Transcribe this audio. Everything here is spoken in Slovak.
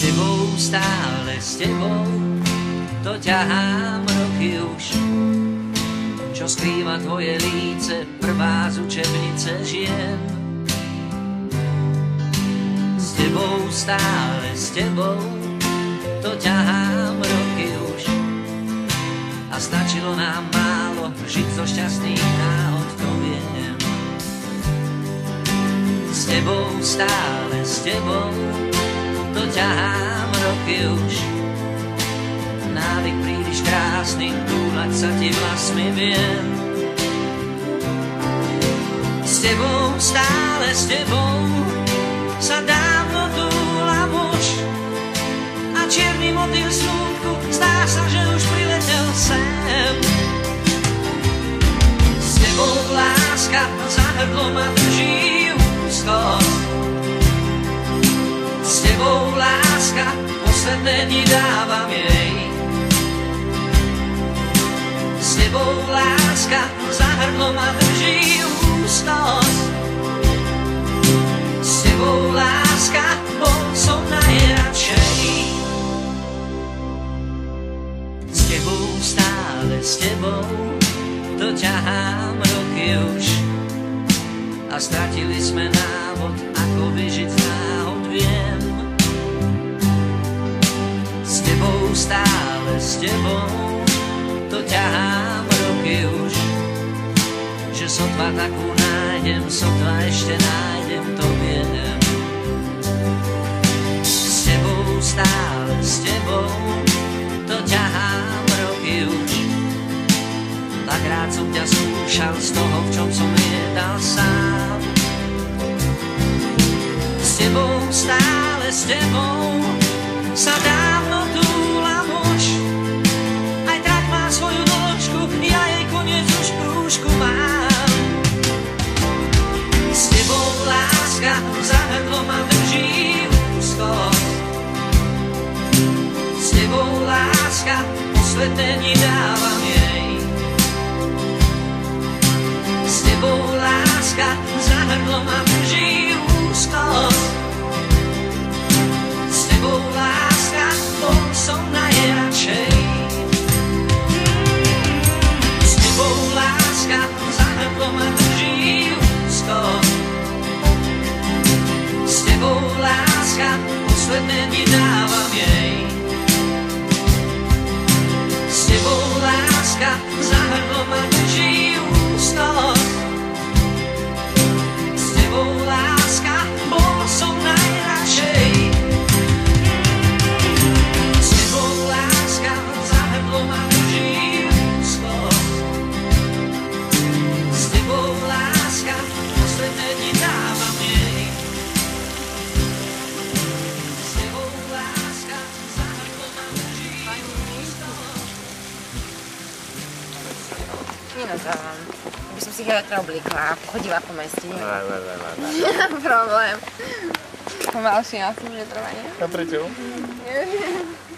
tebou, stále s tebou, to ťahám roky už. Čo skrýva tvoje líce, prvá z učebnice žien. S tebou, stále s tebou, to ťahám roky už. A stačilo nám málo žiť zo šťastných náhod, to viem. S tebou, stále s tebou, to ťahám roky už. Návyk príliš krásny, túlať sa ti vlasmi viem. S tebou, stále s tebou, sa dávno túlam už. A čierny motýl smútku, zdá sa, že už priletel sem. S tebou láska, za hrdlo ma drží úzkosť. S tebou láska, posledné dni dávam jej. S tebou láska, za hrdlo ma drží úzkosť. S tebou láska, bol som najradšej. S tebou, stále s tebou, to ťahám roky už. A stratili sme návod, ako vyžiť z náhod, viem. S tebou, stále s tebou, to ťahám roky už. Že sotva takú nájdem, sotva ešte nájdem, to viem. S tebou, stále s tebou, to ťahám roky už. Tak rád som ťa skúšal z toho, v čom som jedal sám. S tebou, stále s tebou, sa dávno túlam už. Aj trať má svoju dĺžku, ja jej koniec už v krúžku mám. S tebou láska, za hrdlo ma drží úzkosť. S tebou láska, posledné dni dávam jej. S tebou láska, za hrdlo ma drží úzkosť. S tebou láska, bol som najradšej. S tebou láska, za hrdlo ma drží úzkosť. S tebou láska, posledné dni dávam jej. S tebou láska, za hrdlo ma drží úzkosť. S tebou láska, bol som najradšej. S tebou láska, za hrdlo ma drží úzkosť. S tebou láska, posledné dni dávam jej. S tebou láska, za hrdlo ma drží úzkosť. Nenazdávam. By som si teda oblíkla a chodila po meste. Ne. Problém. Pomalšie na tom, že trvá, nie? A prečo? Neviem.